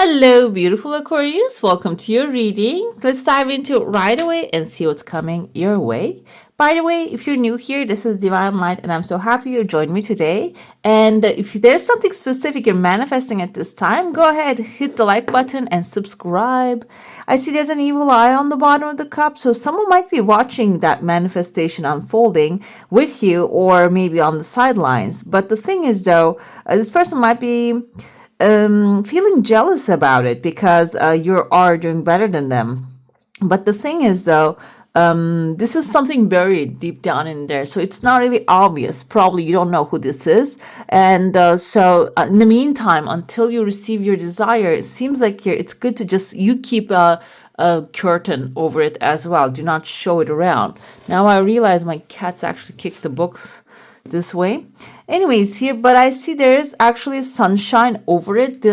Hello, beautiful Aquarius. Welcome to your reading. Let's dive into it right away and see what's coming your way. By the way, if you're new here, this is Divine Light, and I'm so happy you joined me today. And if there's something specific you're manifesting at this time, go ahead, hit the like button and subscribe. I see there's an evil eye on the bottom of the cup, so someone might be watching that manifestation unfolding with you or maybe on the sidelines. But the thing is, though, this person might be feeling jealous about it because you are doing better than them. But the thing is, though, this is something buried deep down in there, so it's not really obvious. Probably you don't know who this is, and so in the meantime, until you receive your desire, it seems like it's good to just you keep a curtain over it as well. Do not show it around. Now I realize my cats actually kicked the books this way. Anyways, here, but I see there is actually sunshine over it.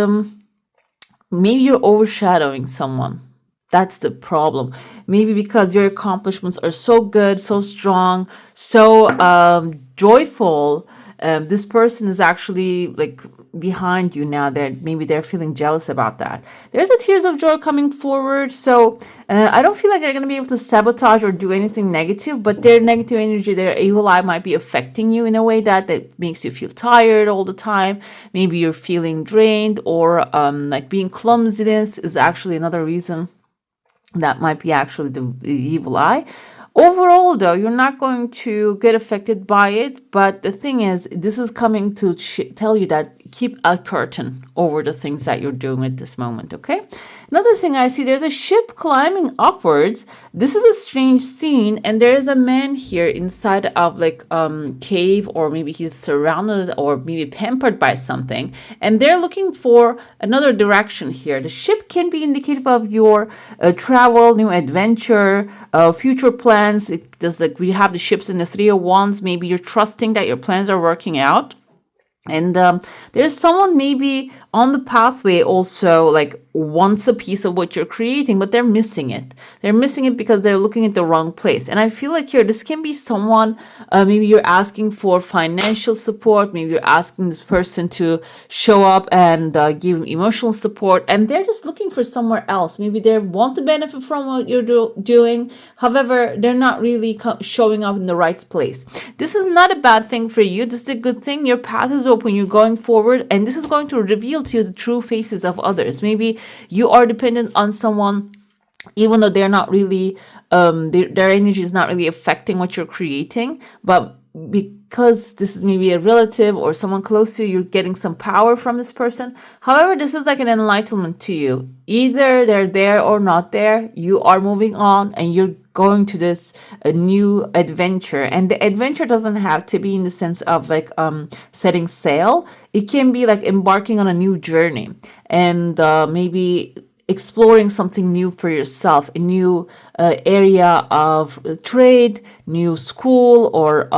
Maybe you're overshadowing someone. That's the problem. Maybe because your accomplishments are so good, so strong, so joyful. This person is actually like behind you now. Maybe they're feeling jealous about that. There's a tears of joy coming forward. So I don't feel like they're going to be able to sabotage or do anything negative, but their negative energy, their evil eye might be affecting you in a way that makes you feel tired all the time. Maybe you're feeling drained, or like being clumsiness is actually another reason. That might be actually the evil eye. Overall, though, you're not going to get affected by it. But the thing is, this is coming to tell you that keep a curtain over the things that you're doing at this moment, okay? Another thing I see, there's a ship climbing upwards. This is a strange scene, and there is a man here inside of like cave, or maybe he's surrounded or maybe pampered by something, and they're looking for another direction here. The ship can be indicative of your travel, new adventure, future plans. It does, like we have the ships in the Three of Wands. Maybe you're trusting that your plans are working out. And there's someone maybe on the pathway also like wants a piece of what you're creating, but they're missing it. They're missing it because they're looking at the wrong place. And I feel like here, this can be someone, maybe you're asking for financial support. Maybe you're asking this person to show up and give emotional support. And they're just looking for somewhere else. Maybe they want to benefit from what you're doing. However, they're not really showing up in the right place. This is not a bad thing for you. This is a good thing. Your path is open. You're going forward. And this is going to reveal to you the true faces of others. Maybe you are dependent on someone, even though they're not really, their energy is not really affecting what you're creating, but because this is maybe a relative or someone close to you, you're getting some power from this person. However, this is like an enlightenment to you. Either they're there or not there. You are moving on and you're going to this new adventure. And the adventure doesn't have to be in the sense of like setting sail. It can be like embarking on a new journey and maybe exploring something new for yourself, a new area of trade, new school, or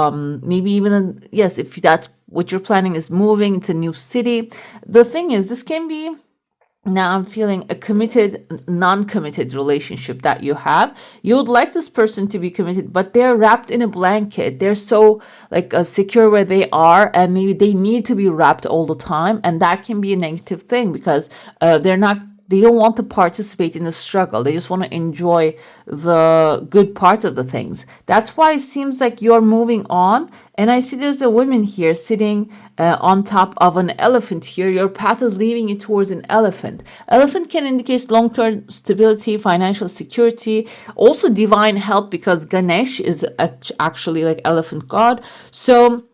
maybe even, yes, if that's what you're planning is moving into a new city. The thing is, this can be, now I'm feeling a committed, non-committed relationship that you have. You would like this person to be committed, but they're wrapped in a blanket. They're so like secure where they are, and maybe they need to be wrapped all the time. And that can be a negative thing because they don't want to participate in the struggle. They just want to enjoy the good parts of the things. That's why it seems like you're moving on. And I see there's a woman here sitting on top of an elephant here. Your path is leading you towards an elephant. Elephant can indicate long-term stability, financial security, also divine help, because Ganesh is actually like elephant god. So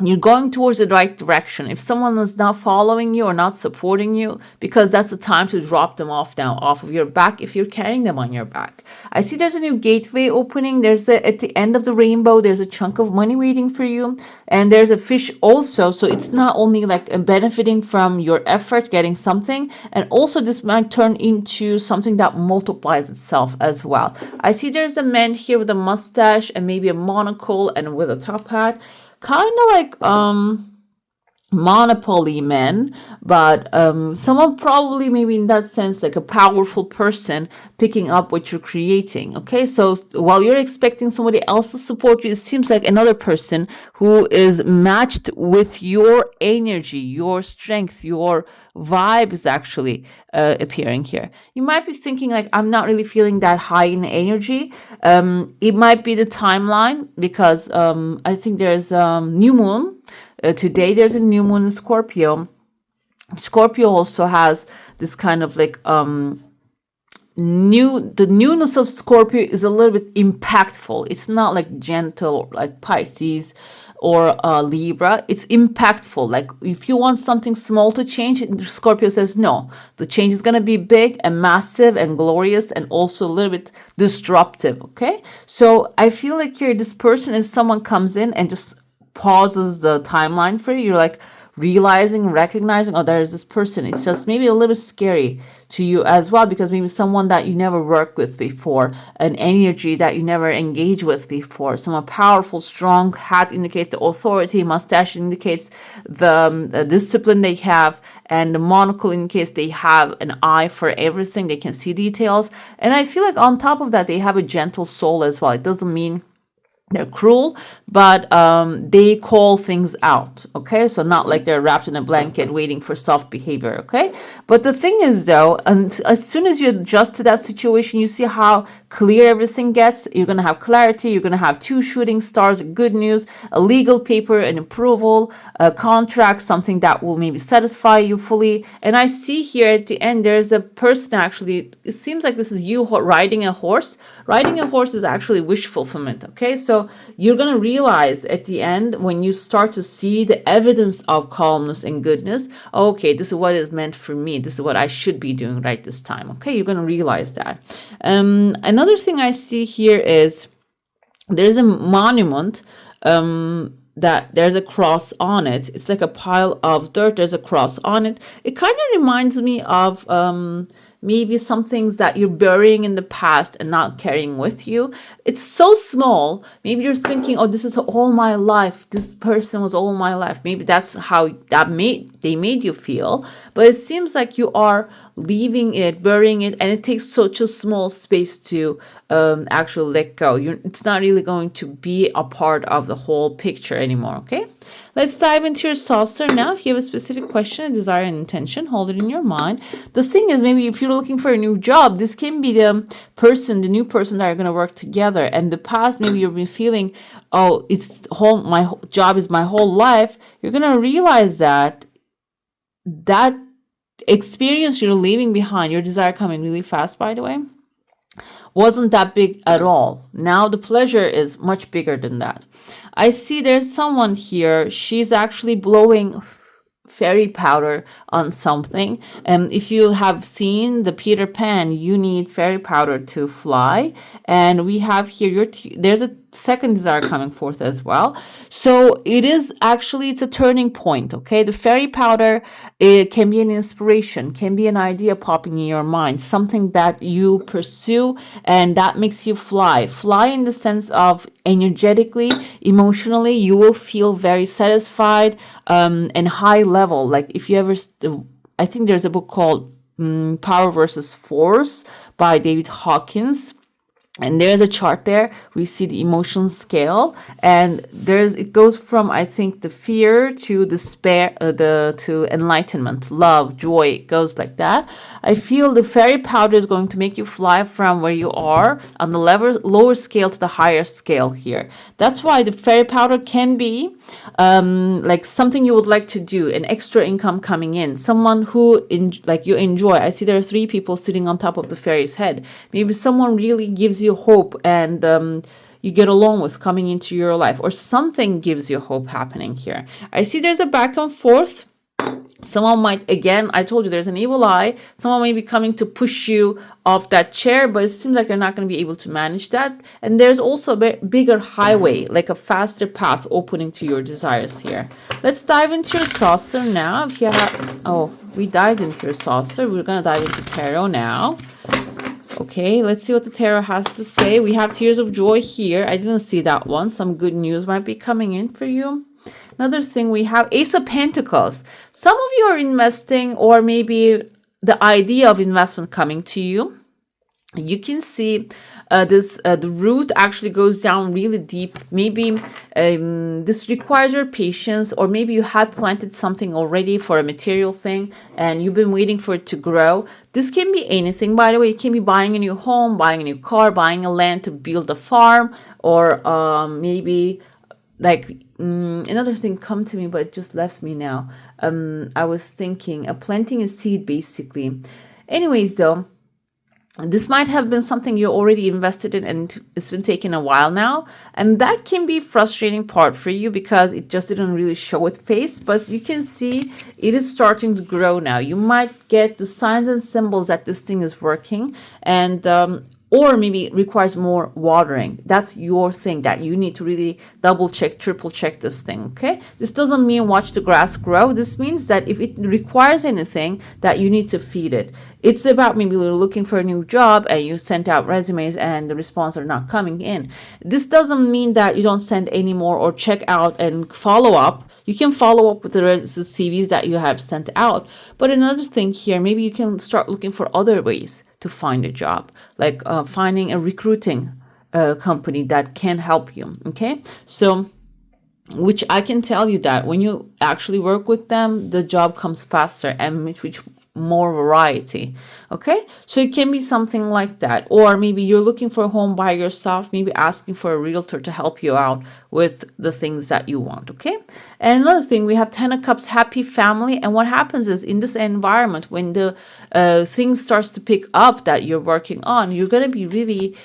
you're going towards the right direction. If someone is not following you or not supporting you, because that's the time to drop them off now, off of your back, if you're carrying them on your back. I see there's a new gateway opening. At the end of the rainbow, there's a chunk of money waiting for you. And there's a fish also. So it's not only like benefiting from your effort, getting something, and also this might turn into something that multiplies itself as well. I see there's a man here with a mustache and maybe a monocle and with a top hat. Kind of like monopoly men, but someone probably maybe in that sense like a powerful person picking up what you're creating. Okay, so while you're expecting somebody else to support you, it seems like another person who is matched with your energy, your strength, your vibe is actually appearing here. You might be thinking like, I'm not really feeling that high in energy. It might be the timeline, because I think there's new moon. Today there's a new moon in Scorpio. Scorpio also has this kind of like the newness of Scorpio is a little bit impactful. It's not like gentle like Pisces or Libra. It's impactful. Like if you want something small to change, Scorpio says no. The change is gonna be big and massive and glorious and also a little bit disruptive. Okay, so I feel like here this person is someone comes in and just pauses the timeline for you. You're like realizing, recognizing, oh, there's this person. It's just maybe a little scary to you as well, because maybe someone that you never worked with before, an energy that you never engaged with before, someone powerful, strong. Hat indicates the authority, mustache indicates the discipline they have, and the monocle indicates they have an eye for everything. They can see details. And I feel like on top of that, they have a gentle soul as well. It doesn't mean they're cruel, but they call things out. Okay, so not like they're wrapped in a blanket waiting for soft behavior. Okay, but the thing is though, and as soon as you adjust to that situation, you see how clear everything gets. You're gonna have clarity. You're gonna have 2 shooting stars, good news, a legal paper, an approval, a contract, something that will maybe satisfy you fully. And I see here at the end there's a person, actually it seems like this is you riding a horse. Riding a horse is actually wish fulfillment. Okay, so you're going to realize at the end, when you start to see the evidence of calmness and goodness, okay, this is what is meant for me. This is what I should be doing right this time. Okay, you're going to realize that. Another thing I see here is there's a monument that there's a cross on it. It's like a pile of dirt. There's a cross on it. It kind of reminds me of maybe some things that you're burying in the past and not carrying with you. It's so small. Maybe you're thinking, oh, this is all my life. This person was all my life. Maybe that's how they made you feel. But it seems like you are leaving it, burying it, and it takes such a small space to actually let go. It's not really going to be a part of the whole picture anymore. Okay, let's dive into your saucer now. If you have a specific question, a desire, and intention, hold it in your mind. The thing is, maybe if you're looking for a new job, this can be the new person that are going to work together. And the past, maybe you've been feeling, oh, my job is my whole life. You're going to realize that experience you're leaving behind, your desire coming really fast, by the way, wasn't that big at all. Now the pleasure is much bigger than that. I see there's someone here. She's actually blowing fairy powder on something. If you have seen the Peter Pan, you need fairy powder to fly. And we have here there's a second desire coming forth as well. So it's a turning point. Okay, the fairy powder, it can be an inspiration, can be an idea popping in your mind, something that you pursue and that makes you fly in the sense of energetically, emotionally, you will feel very satisfied and high level. Like if you ever, I think there's a book called Power versus Force by David Hawkins. And there's a chart there. We see the emotion scale, and it goes from, I think, the fear to despair, to enlightenment, love, joy. It goes like that. I feel the fairy powder is going to make you fly from where you are on the lower scale to the higher scale here. That's why the fairy powder can be like something you would like to do, an extra income coming in, someone who you enjoy. I see there are 3 people sitting on top of the fairy's head. Maybe someone really gives you hope and you get along with coming into your life, or something gives you hope happening here. I see there's a back and forth. Someone might, again, I told you there's an evil eye. Someone may be coming to push you off that chair, but it seems like they're not going to be able to manage that. And there's also a bigger highway, like a faster path opening to your desires here. Let's dive into your saucer now. If you have, we dived into your saucer. We're going to dive into tarot now. Okay, let's see what the tarot has to say. We have tears of joy here. I didn't see that one. Some good news might be coming in for you. Another thing, we have Ace of Pentacles. Some of you are investing, or maybe the idea of investment coming to you. You can see the root actually goes down really deep. Maybe this requires your patience, or maybe you have planted something already for a material thing and you've been waiting for it to grow. This can be anything, by the way. It can be buying a new home, buying a new car, buying a land to build a farm, or maybe like another thing come to me, but it just left me now. I was thinking planting a seed, basically. Anyways, though, this might have been something you already invested in and it's been taking a while now. And that can be frustrating part for you because it just didn't really show its face. But you can see it is starting to grow now. You might get the signs and symbols that this thing is working. And or maybe it requires more watering. That's your thing that you need to really double check, triple check this thing, okay? This doesn't mean watch the grass grow. This means that if it requires anything, that you need to feed it. It's about maybe you're looking for a new job and you sent out resumes and the responses are not coming in. This doesn't mean that you don't send any more or check out and follow up. You can follow up with the CVs that you have sent out. But another thing here, maybe you can start looking for other ways to find a job, like finding a recruiting company that can help you, okay? So, which I can tell you that when you actually work with them, the job comes faster and which more variety, okay? So it can be something like that. Or maybe you're looking for a home by yourself, maybe asking for a realtor to help you out with the things that you want, okay? And another thing, we have 10 of Cups, happy family. And what happens is in this environment, when the things starts to pick up that you're working on, you're going to be really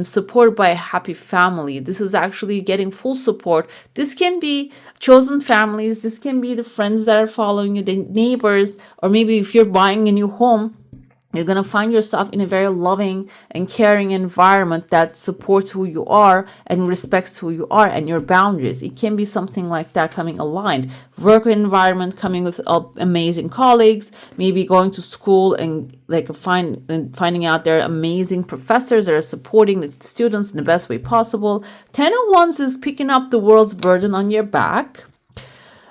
supported by a happy family. This is actually getting full support. This can be chosen families. This can be the friends that are following you, the neighbors, or maybe if you're buying a new home, you're going to find yourself in a very loving and caring environment that supports who you are and respects who you are and your boundaries. It can be something like that coming aligned. Work environment coming with amazing colleagues, maybe going to school and like finding out there are amazing professors that are supporting the students in the best way possible. 10 of Wands is picking up the world's burden on your back.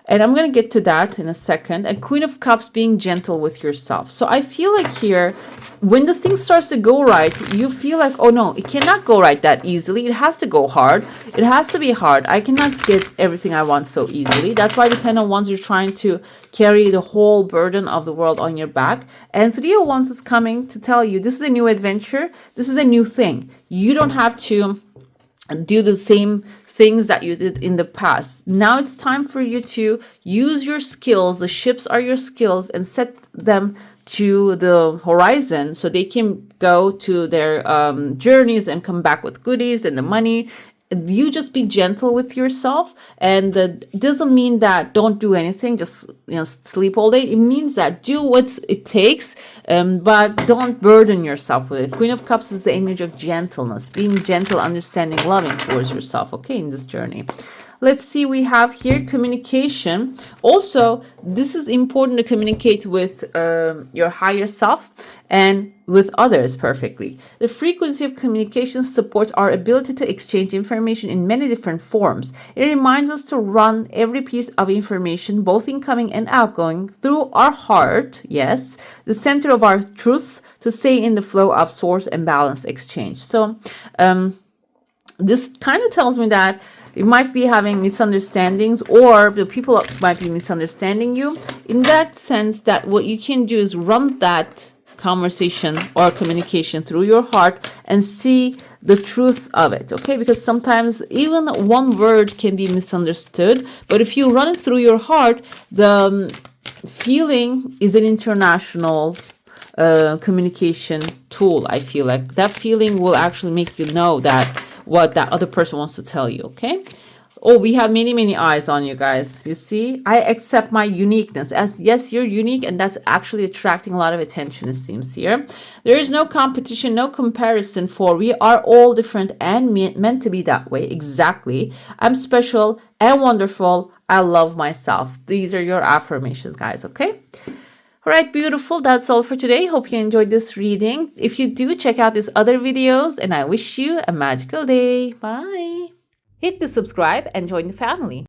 And I'm going to get to that in a second. And Queen of Cups, being gentle with yourself. So I feel like here, when the thing starts to go right, you feel like, oh no, it cannot go right that easily. It has to go hard. It has to be hard. I cannot get everything I want so easily. That's why the 10 of Wands, you're trying to carry the whole burden of the world on your back. And 3 of Wands is coming to tell you, this is a new adventure. This is a new thing. You don't have to do the same things that you did in the past. Now it's time for you to use your skills. The ships are your skills, and set them to the horizon so they can go to their journeys and come back with goodies and the money. You just be gentle with yourself, and it doesn't mean that don't do anything, just sleep all day. It means that do what it takes, but don't burden yourself with it. Queen of Cups is the energy of gentleness, being gentle, understanding, loving towards yourself, okay, in this journey. Let's see, we have here communication. Also, this is important to communicate with your higher self and with others perfectly. The frequency of communication supports our ability to exchange information in many different forms. It reminds us to run every piece of information, both incoming and outgoing, through our heart, yes, the center of our truth, to stay in the flow of source and balance exchange. So this kind of tells me that you might be having misunderstandings, or the people might be misunderstanding you, in that sense that what you can do is run that conversation or communication through your heart and see the truth of it, okay? Because sometimes even one word can be misunderstood, but if you run it through your heart, the feeling is an international communication tool. I feel like that feeling will actually make you know that what that other person wants to tell you, okay? Oh, we have many, many eyes on you guys. You see, I accept my uniqueness. As yes, you're unique, and that's actually attracting a lot of attention, it seems here. There is no competition, no comparison, for we are all different and meant to be that way. Exactly. I'm special and wonderful. I love myself. These are your affirmations, guys, okay? All right, beautiful. That's all for today. Hope you enjoyed this reading. If you do, check out these other videos, and I wish you a magical day. Bye. Hit the subscribe and join the family.